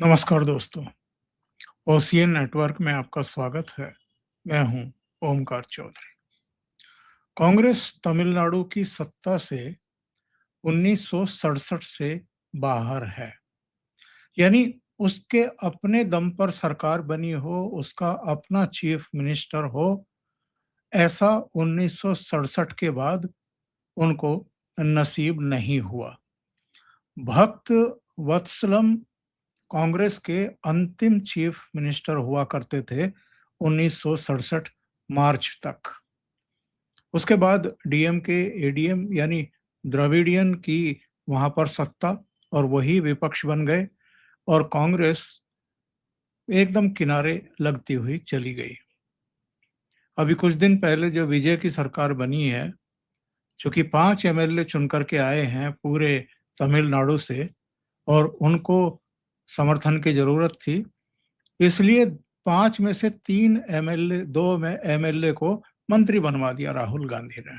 नमस्कार दोस्तों, ocean network में आपका स्वागत है। मैं हूं ओमकार चौधरी। कांग्रेस तमिलनाडु की सत्ता से 1967 से बाहर है। यानी उसके अपने दम पर सरकार बनी हो, उसका अपना चीफ मिनिस्टर हो, ऐसा 1967 के बाद उनको नसीब नहीं हुआ। भक्त वत्सलम कांग्रेस के अंतिम चीफ मिनिस्टर हुआ करते थे 1967 मार्च तक। उसके बाद डीएमके एडीएम यानी द्रविडियन की वहां पर सत्ता और वही विपक्ष बन गए और कांग्रेस एकदम किनारे लगती हुई चली गई। अभी कुछ दिन पहले जो विजय की सरकार बनी है, चूंकि 5 एमएलए चुन करके आए हैं पूरे तमिलनाडु से और उनको समर्थन की जरूरत थी, इसलिए 5 में से 3 एमएलए 2 में एमएलए को मंत्री बनवा दिया राहुल गांधी ने।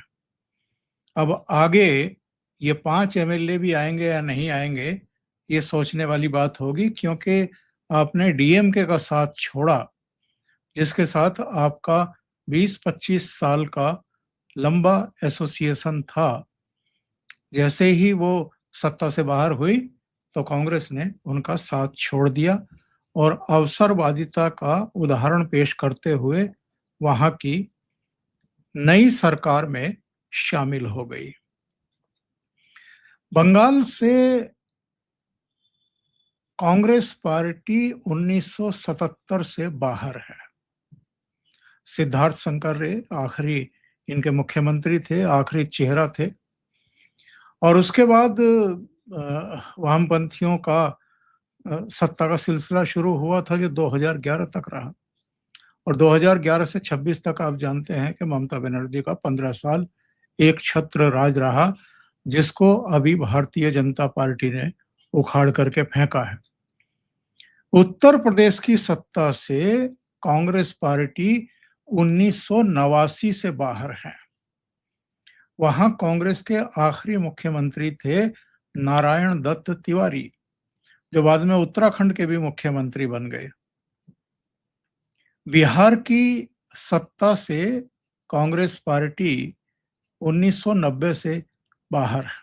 अब आगे ये 5 एमएलए भी आएंगे या नहीं आएंगे, ये सोचने वाली बात होगी, क्योंकि आपने डीएमके का साथ छोड़ा, जिसके साथ आपका 20-25 साल का लंबा एसोसिएशन था। जैसे ही वो सत्ता से बाहर हुई तो कांग्रेस ने उनका साथ छोड़ दिया और अवसरवादिता का उदाहरण पेश करते हुए वहां की नई सरकार में शामिल हो गई। बंगाल से कांग्रेस पार्टी 1977 से बाहर है। सिद्धार्थ शंकर रे आखिरी इनके मुख्यमंत्री थे, आखिरी चेहरा थे। और उसके बाद वामपंथियों का सत्ता का सिलसिला शुरू हुआ था, जो 2011 तक रहा। और 2011 से 26 तक आप जानते हैं कि ममता बनर्जी का 15 साल एक छत्र राज रहा, जिसको अभी भारतीय जनता पार्टी ने उखाड़ करके फेंका है। उत्तर प्रदेश की सत्ता से कांग्रेस पार्टी 1989 से बाहर है। वहां कांग्रेस के आखिरी मुख्यमंत्री थे नारायण दत्त तिवारी, जो बाद में उत्तराखंड के भी मुख्यमंत्री बन गए। बिहार की सत्ता से कांग्रेस पार्टी 1990 से बाहर है।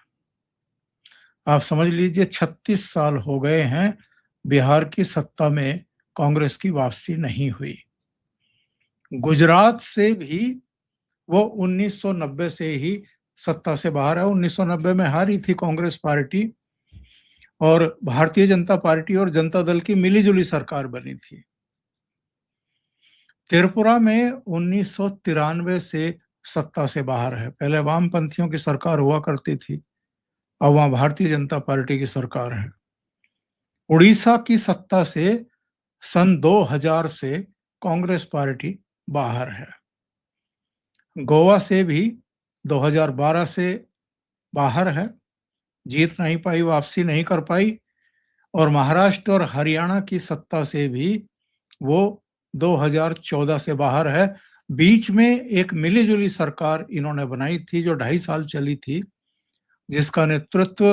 आप समझ लीजिए 36 साल हो गए हैं बिहार की सत्ता में कांग्रेस की वापसी नहीं हुई। गुजरात से भी वो 1990 से ही सत्ता से बाहर है। 1990 में हारी थी कांग्रेस पार्टी और भारतीय जनता पार्टी और जनता दल की मिलीजुली सरकार बनी थी। त्रिपुरा में 1993 से सत्ता से बाहर है। पहले वामपंथियों की सरकार हुआ करती थी, अब वहां भारतीय जनता पार्टी की सरकार है। उड़ीसा की सत्ता से सन 2000 से कांग्रेस पार्टी बाहर है। गोवा से भी 2012 से बाहर है, जीत नहीं पाई, वापसी नहीं कर पाई। और महाराष्ट्र और हरियाणा की सत्ता से भी वो 2014 से बाहर है। बीच में एक मिलीजुली सरकार इन्होंने बनाई थी जो 2.5 साल चली थी, जिसका नेतृत्व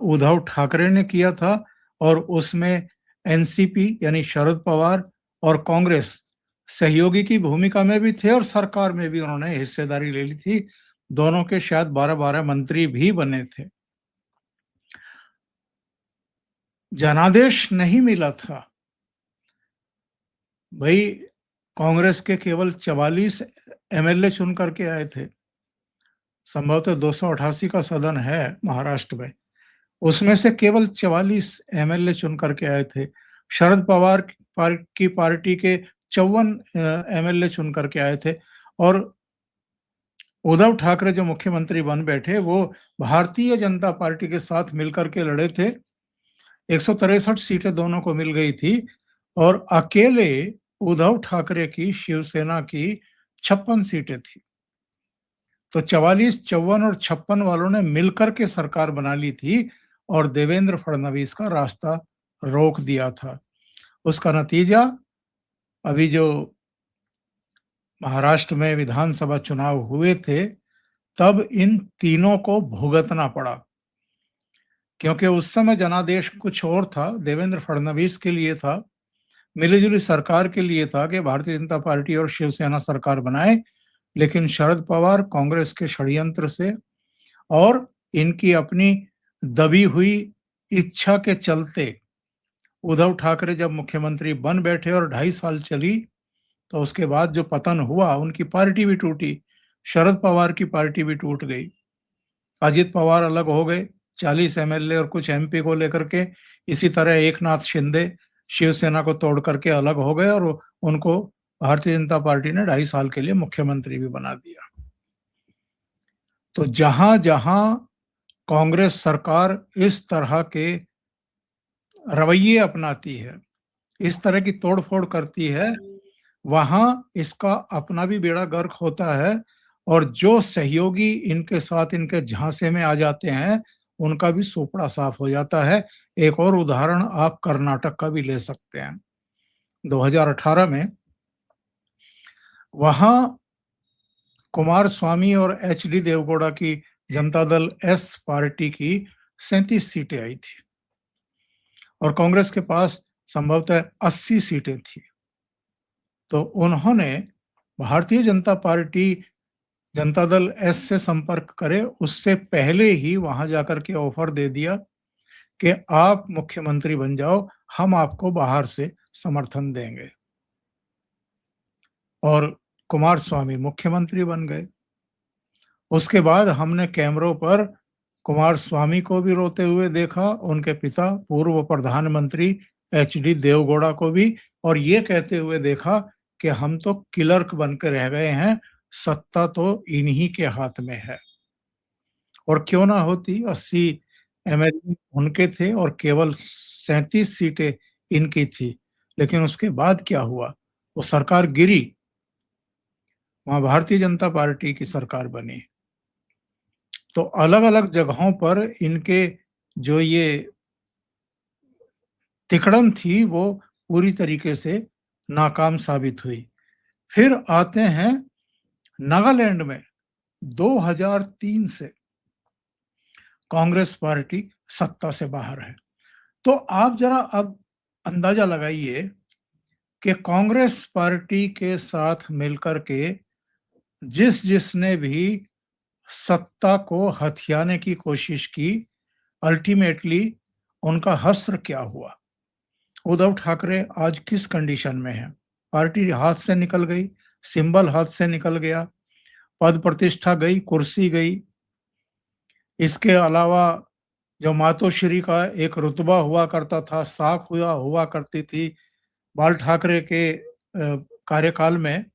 उद्धव ठाकरे ने किया था। और उसमें एनसीपी यानी शरद पवार और कांग्रेस सहयोगी की भूमिका में भी थे और सरकार में भी उन्होंने हिस्सेदारी ले ली थी। दोनों के शायद 12-12 मंत्री भी बने थे। जनादेश नहीं मिला था भाई। कांग्रेस के केवल 44 एमएलए चुन करके आए थे। संभवतः 288 का सदन है महाराष्ट्र में, उसमें से केवल 44 एमएलए चुन करके आए थे। शरद पवार की पार्टी के 54 एमएलए चुन करके आए थे। और उद्धव ठाकरे जो मुख्यमंत्री बन बैठे, वो भारतीय जनता पार्टी के साथ मिलकर के लड़े थे। 163 सीटें दोनों को मिल गई थी और अकेले उद्धव ठाकरे की शिवसेना की 56 सीटें थी। तो 44, 54 और 56 वालों ने मिलकर के सरकार बना ली थी और देवेंद्र फडणवीस का रास्ता रोक दिया था। उसका नतीजा अभी जो महाराष्ट्र में विधानसभा चुनाव हुए थे, तब इन तीनों को भुगतना पड़ा। क्योंकि उस समय जनादेश कुछ और था, देवेंद्र फडणवीस के लिए था, मिली-जुली सरकार के लिए था कि भारतीय जनता पार्टी और शिवसेना सरकार बनाए, लेकिन शरद पवार कांग्रेस के षड्यंत्र से और इनकी अपनी दबी हुई इच्छा के चलते उद्धव ठाकरे जब मुख्यमंत्री बन बैठे और 2.5 साल चली, तो उसके बाद जो पतन हुआ, उनकी पार्टी भी टूटी, शरद पवार की पार्टी भी टूट गई। अजित पवार अलग हो गए, 40 एमएलए और कुछ एमपी को लेकर के। इसी तरह एकनाथ शिंदे शिवसेना को तोड़ करके अलग हो गए और उनको भारतीय जनता पार्टी ने 2.5 साल के लिए मुख्यमंत्री भी बना दिया। तो जहां-जहां कांग्रेस सरकार इस तरह के रवैये अपनाती है, इस तरह की तोड़-फोड़ करती है, वहां इसका अपना भी बेड़ा गर्क होता है और जो सहयोगी इनके साथ इनके झांसे में आ जाते हैं, उनका भी सोपड़ा साफ हो जाता है। एक और उदाहरण आप कर्नाटक का भी ले सकते हैं। 2018 में वहां कुमारस्वामी और एचडी देवगौड़ा की जनता दल एस पार्टी की 37 सीटें आई थी और कांग्रेस के पास संभवतः 80 सीटें थी। तो उन्होंने भारतीय जनता पार्टी जनता दल एस से संपर्क करे उससे पहले ही वहां जाकर के ऑफर दे दिया कि आप मुख्यमंत्री बन जाओ, हम आपको बाहर से समर्थन देंगे। और कुमारस्वामी मुख्यमंत्री बन गए। उसके बाद हमने कैमरों पर कुमारस्वामी को भी रोते हुए देखा, उनके पिता पूर्व प्रधानमंत्री एचडी देवगौड़ा को भी, और ये कहते हुए देखा कि हम तो क्लर्क बन के रह गए हैं, सत्ता तो इन्हीं के हाथ में है। और क्यों ना होती, 80 एमएलए उनके थे और केवल 37 सीटें इनकी थी। लेकिन उसके बाद क्या हुआ? वो सरकार गिरी, वहाँ भारतीय जनता पार्टी की सरकार बनी। तो अलग-अलग जगहों पर इनके जो ये तिकड़म थी वो पूरी तरीके से नाकाम साबित हुई। फिर आते हैं नागालैंड में 2003 से कांग्रेस पार्टी सत्ता से बाहर है। तो आप जरा अब अंदाजा लगाइए कि कांग्रेस पार्टी के साथ मिलकर के जिसने भी सत्ता को हथियाने की कोशिश की, अल्टीमेटली उनका हश्र क्या हुआ? उद्धव ठाकरे आज किस कंडीशन में है? पार्टी हाथ से निकल गई, सिंबल हाथ से निकल गया, पद प्रतिष्ठा गई, कुर्सी गई। इसके अलावा जो मातोश्री का एक रुतबा हुआ करता था, साख हुआ हुआ करती थी, बाल ठाकरे के कार्यकाल में,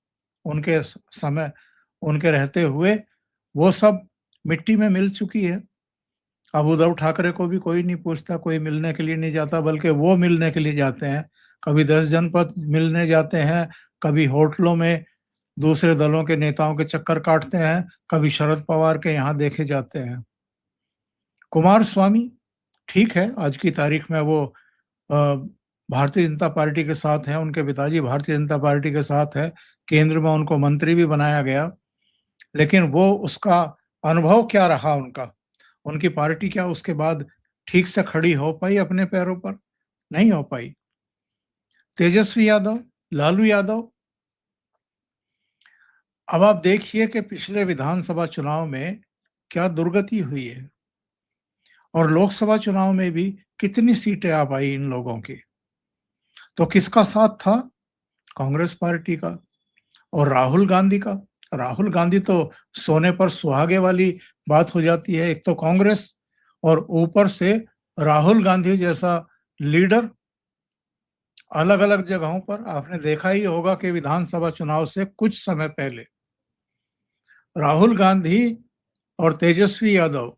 उनके समय, उनके रहते हुए, वो सब मिट्टी में मिल चुकी है। अब उद्धव ठाकरे को भी कोई नहीं पूछता, कोई मिलने के लिए नहीं जाता, बल्कि वो मिलने के लिए जाते हैं। कभी 10 जनपद मिलने जाते हैं, कभी होटलों में दूसरे दलों के नेताओं के चक्कर काटते हैं, कभी शरद पवार के यहाँ देखे जाते हैं। कुमारस्वामी ठीक है, आज की तारीख में वो अ, भारतीय जनता पार्टी के साथ हैं, उनके पिताजी भारतीय जनता पार्टी के साथ हैं, केंद्र में उनको मंत्री भी बनाया गया। लेकिन वो उसका अनुभव क्या रहा उनका? उनकी पार्टी क्या उसके बाद ठीक से खड़ी हो पाई अपने पैरों पर? नहीं हो पाई। तेजस्वी यादव, लालू यादव, अब आप देखिए कि पिछले विधानसभा चुनाव में क्या दुर्गति हुई है और लोकसभा चुनाव में भी कितनी सीटें आ पाई इन लोगों की। तो किसका साथ था? कांग्रेस पार्टी का और राहुल गांधी का। राहुल गांधी तो सोने पर सुहागे वाली बात हो जाती है। एक तो कांग्रेस और ऊपर से राहुल गांधी जैसा लीडर। अलग-अलग जगहों पर आपने देखा ही होगा कि विधानसभा चुनाव से कुछ समय पहले राहुल गांधी और तेजस्वी यादव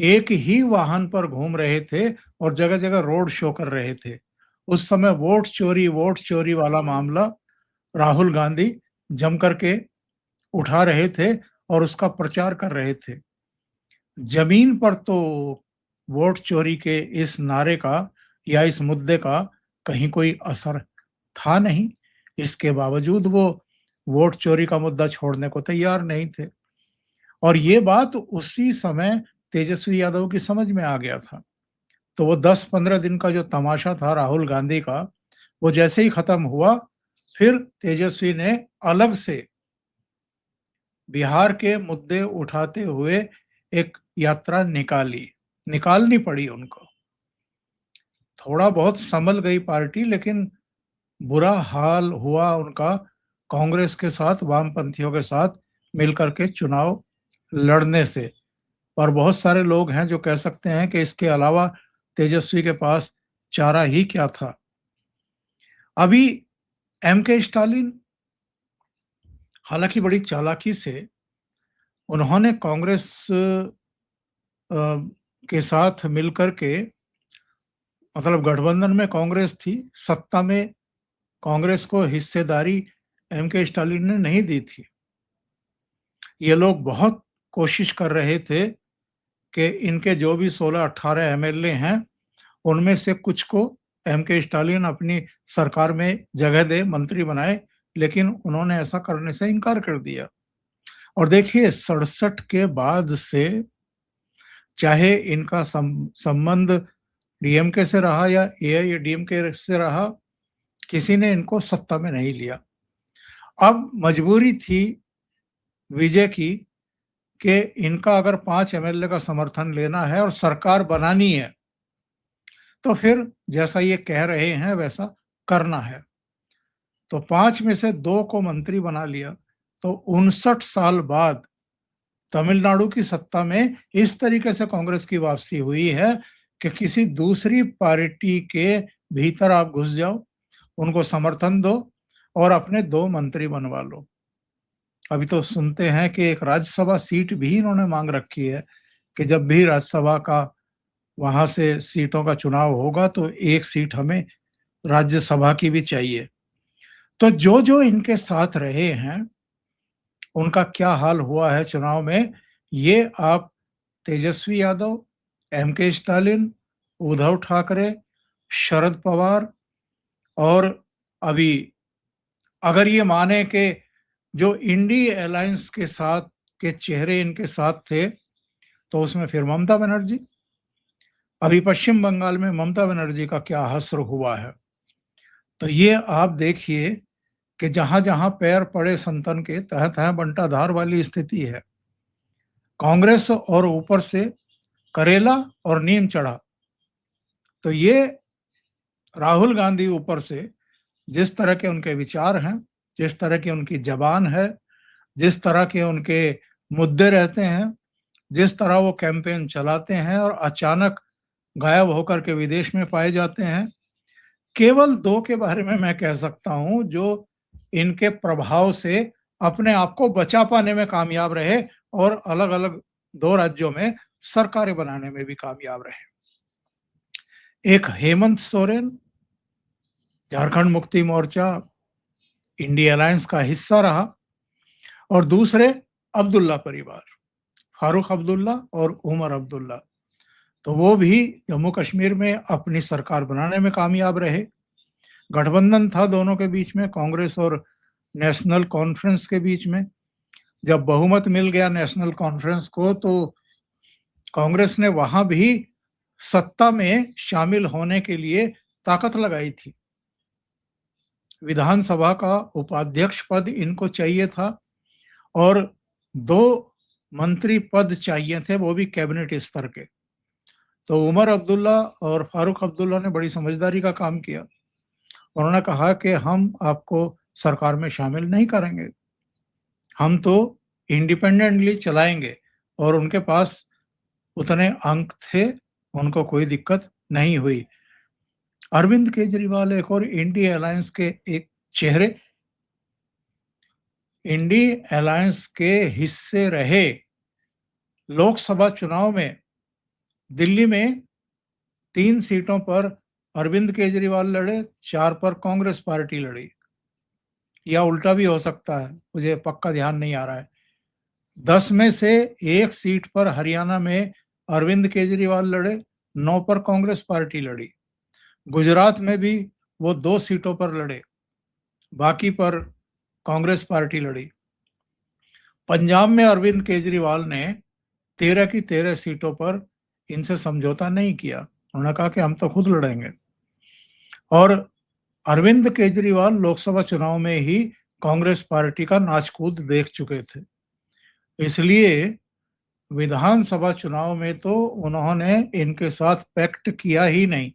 एक ही वाहन पर घूम रहे थे और जगह-जगह रोड शो कर रहे थे। उस समय वोट चोरी वाला मामला राहुल गांधी जम करके उठा रहे थे और उसका प्रचार कर रहे थे। जमीन पर तो वोट चोरी के इस नारे का या इस मुद्दे का कहीं कोई असर था नहीं। इसके बावजूद वो वोट चोरी का मुद्दा छोड़ने को तैयार नहीं थे। और ये बात उसी समय तेजस्वी यादव की समझ में आ गया था। तो वो 10-15 दिन का जो तमाशा था राहुल गांधी का, वो जैसे ही खत्म हुआ, फिर तेजस्वी ने अलग से बिहार के मुद्दे उठाते हुए एक यात्रा निकालनी पड़ी उनको। थोड़ा बहुत संभल गई पार्टी, लेकिन बुरा हाल हुआ उनका कांग्रेस के साथ, वामपंथियों के साथ मिलकर के चुनाव लड़ने से। और बहुत सारे लोग हैं जो कह सकते हैं कि इसके अलावा तेजस्वी के पास चारा ही क्या था। अभी एम के स्टालिन हालांकि बड़ी चालाकी से उन्होंने कांग्रेस के साथ मिलकर के, मतलब गठबंधन में कांग्रेस थी, सत्ता में कांग्रेस को हिस्सेदारी एम के स्टालिन ने नहीं दी थी। ये लोग बहुत कोशिश कर रहे थे कि इनके जो भी 16-18 एमएलए हैं, उनमें से कुछ को एम के स्टालिन अपनी सरकार में जगह दे, मंत्री बनाए, लेकिन उन्होंने ऐसा करने से इनकार कर दिया। और देखिए 67 के बाद से चाहे इनका संबंध डीएमके से रहा या एआईएडीएमके से रहा, किसी ने इनको सत्ता में नहीं लिया। अब मजबूरी थी विजय की कि इनका अगर 5 एमएलए का समर्थन लेना है और सरकार बनानी है, तो फिर जैसा ये कह रहे हैं वैसा करना है। तो 5 में से 2 को मंत्री बना लिया। तो 59 साल बाद तमिलनाडु की सत्ता में इस तरीके से कांग्रेस की वापसी हुई है कि किसी दूसरी पार्टी के भीतर आप घुस जाओ, उनको समर्थन दो और अपने 2 मंत्री बनवा लो। अभी तो सुनते हैं कि एक राज्यसभा सीट भी इन्होंने मांग रखी है कि जब भी राज्यसभा का वहां से सीटों का चुनाव होगा तो एक सीट हमें राज्यसभा की भी चाहिए। तो जो जो इनके साथ रहे हैं उनका क्या हाल हुआ है चुनाव में, ये आप तेजस्वी यादव, एम के स्टालिन, उद्धव ठाकरे, शरद पवार और अभी अगर ये माने कि जो इंडी अलायंस के साथ के चेहरे इनके साथ थे, तो उसमें फिर ममता बनर्जी। अभी पश्चिम बंगाल में ममता बनर्जी का क्या हश्र हुआ है। तो ये आप देखिए कि जहां-जहां पैर पड़े संतन के, तह-तह बंटाधार वाली स्थिति है। कांग्रेस और ऊपर से करेला और नीम चढ़ा। तो ये राहुल गांधी ऊपर से जिस तरह के उनके विचार हैं, जिस तरह की उनकी ज़बान है, जिस तरह के उनके मुद्दे रहते हैं, जिस तरह वो कैंपेन चलाते हैं और अचानक गायब होकर के विदेश में पाए जाते हैं। केवल 2 के बारे में मैं कह सकता हूँ जो इनके प्रभाव से अपने आप को बचा पाने में कामयाब रहे और अलग-अलग 2 राज्यों में सरकारें बनाने में भी कामयाब रहे। एक हेमंत सोरेन, झारखंड मुक्ति मोर्चा, इंडिया अलायंस का हिस्सा रहा, और दूसरे अब्दुल्ला परिवार, फारूक अब्दुल्ला और उमर अब्दुल्ला। तो वो भी जम्मू कश्मीर में अपनी सरकार बनाने में कामयाब रहे। गठबंधन था दोनों के बीच में, कांग्रेस और नेशनल कॉन्फ्रेंस के बीच में। जब बहुमत मिल गया नेशनल कॉन्फ्रेंस को, तो कांग्रेस ने वहां भी सत्ता में शामिल होने के लिए ताकत लगाई थी। विधानसभा का उपाध्यक्ष पद इनको चाहिए था और 2 मंत्री पद चाहिए थे, वो भी कैबिनेट स्तर के। तो उमर अब्दुल्ला और फारूक अब्दुल्ला ने बड़ी समझदारी का काम किया। उन्होंने कहा कि हम आपको सरकार में शामिल नहीं करेंगे, हम तो इंडिपेंडेंटली चलाएंगे। और उनके पास उतने अंक थे, उनको कोई दिक्कत नहीं हुई। अरविंद केजरीवाल एक और इंडी अलायंस के एक चेहरे, इंडी अलायंस के हिस्से रहे। लोकसभा चुनाव में दिल्ली में 3 सीटों पर अरविंद केजरीवाल लड़े, 4 पर कांग्रेस पार्टी लड़ी, या उल्टा भी हो सकता है, मुझे पक्का ध्यान नहीं आ रहा है। 10 में से 1 सीट पर हरियाणा में अरविंद केजरीवाल लड़े, 9 पर कांग्रेस पार्टी लड़ी। गुजरात में भी वो 2 सीटों पर लड़े, बाकी पर कांग्रेस पार्टी लड़ी। पंजाब में अरविंद केजरीवाल ने 13 की 13 सीटों पर इनसे समझौता नहीं किया। उन्होंने कहा कि हम तो खुद लड़ेंगे। और अरविंद केजरीवाल लोकसभा चुनाव में ही कांग्रेस पार्टी का नाच-कूद देख चुके थे। इसलिए विधानसभा चुनाव में तो उन्होंने इनके साथ पैक्ट किया ही नहीं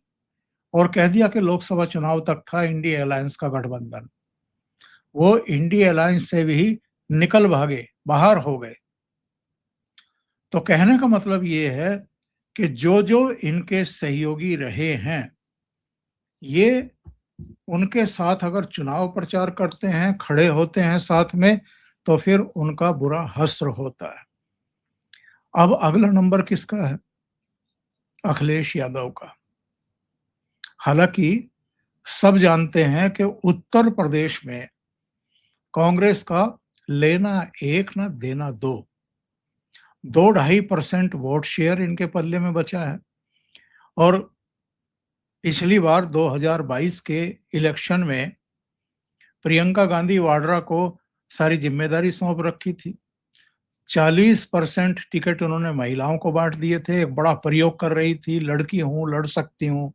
और कह दिया कि लोकसभा चुनाव तक था इंडिया अलायंस का गठबंधन। वो इंडिया अलायंस से भी निकल भागे, बाहर हो गए। तो कहने का मतलब ये है कि जो-जो इनके सहयोगी रहे हैं, ये उनके साथ अगर चुनाव प्रचार करते हैं, खड़े होते हैं साथ में, तो फिर उनका बुरा हश्र होता है। अब अगला नंबर किसका है? अखिलेश यादव का। हालाँकि सब जानते हैं कि उत्तर प्रदेश में कांग्रेस का लेना 1 ना देना 2, 2-2.5% वोट शेयर इनके पल्ले में बचा है और पिछली बार 2022 के इलेक्शन में प्रियंका गांधी वाड्रा को सारी जिम्मेदारी सौंप रखी थी। 40% टिकट उन्होंने महिलाओं को बाँट दिए थे, एक बड़ा प्रयोग कर रही थी, लड़की हूँ, लड़ सकती हूँ,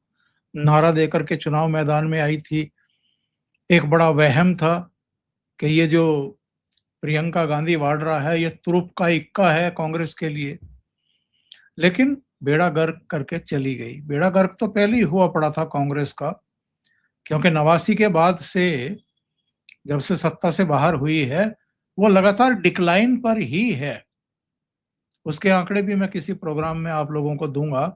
नारा देकर के चुनाव मैदान में आई थी। एक बड़ा वहम था कि ये जो प्रियंका गांधी वाड्रा है, ये तुरुप का इक्का है कांग्रेस के लिए। लेकिन बेड़ा गर्क करके चली गई। बेड़ा गर्क तो पहले ही हुआ पड़ा था कांग्रेस का, क्योंकि 89 के बाद से जब से सत्ता से बाहर हुई है, वो लगातार डिक्लाइन पर ही है। उसके आंकड़े भी मैं किसी प्रोग्राम में आप लोगों को दूँगा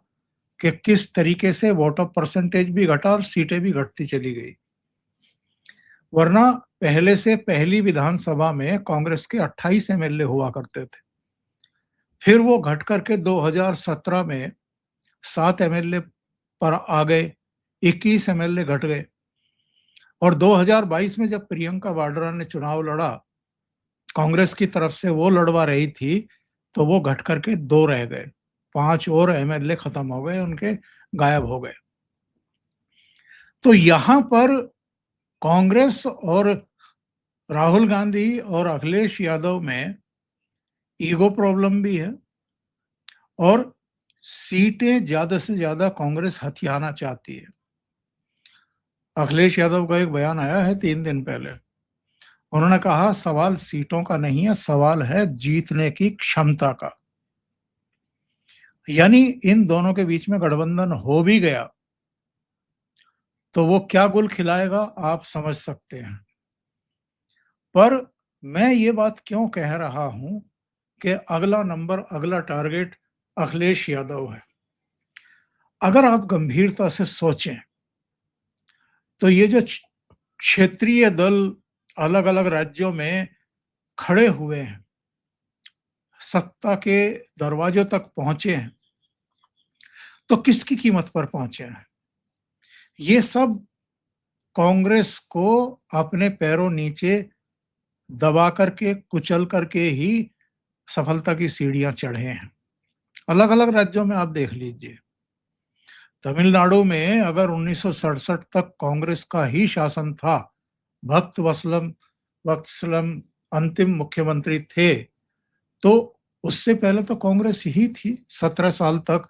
कि किस तरीके से वोट ऑफ परसेंटेज भी घटा और सीटें भी घटती चली गई। वरना पहले से पहली विधानसभा में कांग्रेस के 28 एमएलए हुआ करते थे। फिर वो घट करके 2017 में 7 एमएलए पर आ गए, 21 एमएलए घट गए और 2022 में जब प्रियंका वाड्रा ने चुनाव लड़ा, कांग्रेस की तरफ से वो लड़वा रही थी, तो वो घट करके 2 रह गए। 5 और एमएलए खत्म हो गए उनके, गायब हो गए। तो यहाँ पर कांग्रेस और राहुल गांधी और अखिलेश यादव में ईगो प्रॉब्लम भी है और सीटें ज़्यादा से ज़्यादा कांग्रेस हथियाना चाहती है। अखिलेश यादव का एक बयान आया है 3 दिन पहले। उन्होंने कहा सवाल सीटों का नहीं है, सवाल है जीतने की क्षमता का। यानी इन दोनों के बीच में गठबंधन हो भी गया, तो वो क्या गुल खिलाएगा आप समझ सकते हैं। पर मैं ये बात क्यों कह रहा हूं कि अगला नंबर, अगला टारगेट अखिलेश यादव है। अगर आप गंभीरता से सोचें, तो ये जो क्षेत्रीय दल अलग-अलग राज्यों में खड़े हुए हैं, सत्ता के दरवाजों तक पहुंचे हैं, तो किसकी कीमत पर पहुंचे हैं? ये सब कांग्रेस को अपने पैरों नीचे दबा करके, कुचल करके ही सफलता की सीढ़ियां चढ़े हैं। अलग-अलग राज्यों में आप देख लीजिए। तमिलनाडु में अगर 1967 तक कांग्रेस का ही शासन था, भक्त वत्सलम वत्सलम अंतिम मुख्यमंत्री थे, तो उससे पहले तो कांग्रेस ही थी। 17 साल तक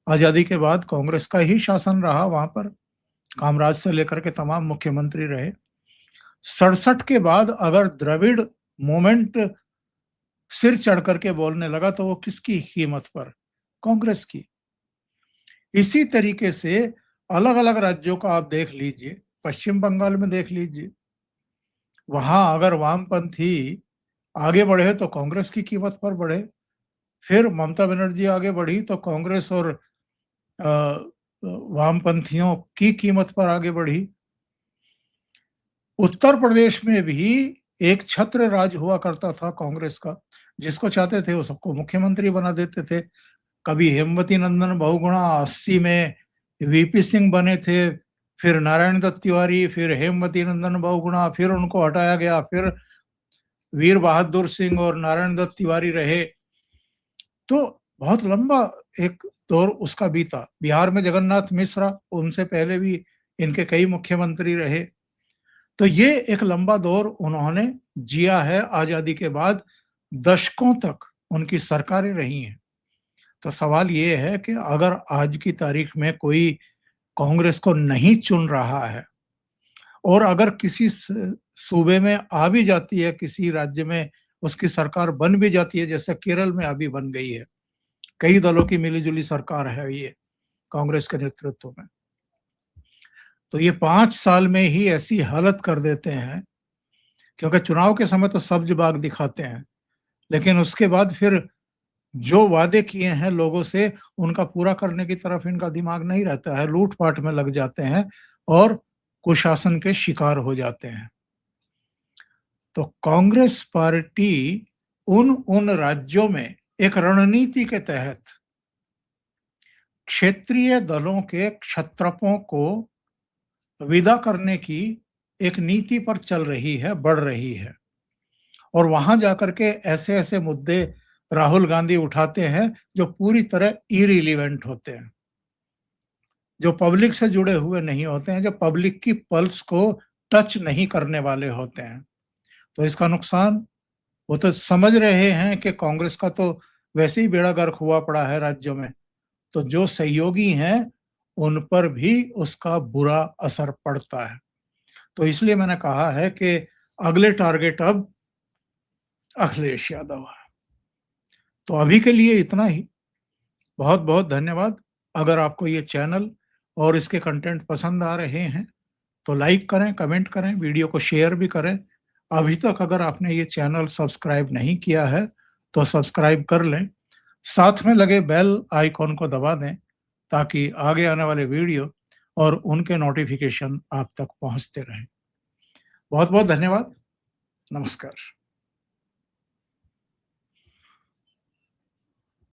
आजादी के बाद कांग्रेस का ही शासन रहा वहां पर। कामराज से लेकर के तमाम मुख्यमंत्री रहे। 67 के बाद अगर द्रविड़ मूवमेंट सिर चढ़ करके बोलने लगा, तो वो किसकी कीमत पर? कांग्रेस की। इसी तरीके से अलग-अलग राज्यों का आप देख लीजिए, पश्चिम बंगाल में देख लीजिए, वहां अगर वामपंथी आगे बढ़े तो कांग्रेस की कीमत पर बढ़े, फिर ममता बनर्जी आगे बढ़ी तो कांग्रेस और वामपंथियों की कीमत पर आगे बढ़ी। उत्तर प्रदेश में भी एक छत्र राज हुआ करता था कांग्रेस का, जिसको चाहते थे वो सबको मुख्यमंत्री बना देते थे। कभी हेमवती नंदन बहुगुणा 80 में वीपी सिंह बने थे, फिर नारायण दत्त तिवारी, फिर हेमवती नंदन बहुगुणा, फिर उनको हटाया गया, फिर वीर बहादुर सिंह और नारायण दत्त तिवारी रहे। तो बहुत लंबा एक दौर उसका बीता। बिहार में जगन्नाथ मिश्रा, उनसे पहले भी इनके कई मुख्यमंत्री रहे। तो ये एक लंबा दौर उन्होंने जिया है। आजादी के बाद दशकों तक उनकी सरकारें रही हैं। तो सवाल ये है कि अगर आज की तारीख में कोई कांग्रेस को नहीं चुन रहा है और अगर किसी सूबे में आ भी जाती है, किसी राज्य में उसकी सरकार बन भी जाती है, जैसे केरल में अभी बन गई है, कई दलों की मिली-जुली सरकार है ये कांग्रेस के नेतृत्व में। तो ये 5 साल में ही ऐसी हालत कर देते हैं, क्योंकि चुनाव के समय तो सब्ज बाग दिखाते हैं, लेकिन उसके बाद फिर जो वादे किए हैं लोगों से, उनका पूरा करने की तरफ इनका दिमाग नहीं रहता है, लूट-पाट में लग जाते हैं और कुशासन के शिकार हो जाते हैं। तो कांग्रेस पार्टी उन राज्यों में एक रणनीति के तहत क्षेत्रीय दलों के क्षत्रपों को विदा करने की एक नीति पर चल रही है, बढ़ रही है। और वहां जाकर के ऐसे-ऐसे मुद्दे राहुल गांधी उठाते हैं जो पूरी तरह इर्रिलेवेंट होते हैं, जो पब्लिक से जुड़े हुए नहीं होते हैं, जो पब्लिक की पल्स को टच नहीं करने वाले होते हैं। तो इसका नुकसान वो तो समझ रहे हैं कि कांग्रेस का तो वैसे ही बेड़ा गर्क हुआ पड़ा है राज्यों में, तो जो सहयोगी हैं, उन पर भी उसका बुरा असर पड़ता है। तो इसलिए मैंने कहा है कि अगले टारगेट अब अखिलेश यादव है। तो अभी के लिए इतना ही। बहुत-बहुत धन्यवाद। अगर आपको ये चैनल और इसके कंटेंट पसंद आ रहे हैं, तो लाइक करें, कमेंट करें, वीडियो को शेयर भी करें। अभी तक अगर आपने ये चैनल सब्सक्राइब नहीं किया है, तो सब्सक्राइब कर लें। साथ में लगे बेल आइकॉन को दबा दें, ताकि आगे आने वाले वीडियो और उनके नोटिफ़िकेशन आप तक पहुँचते रहें। बहुत-बहुत धन्यवाद। नमस्कार।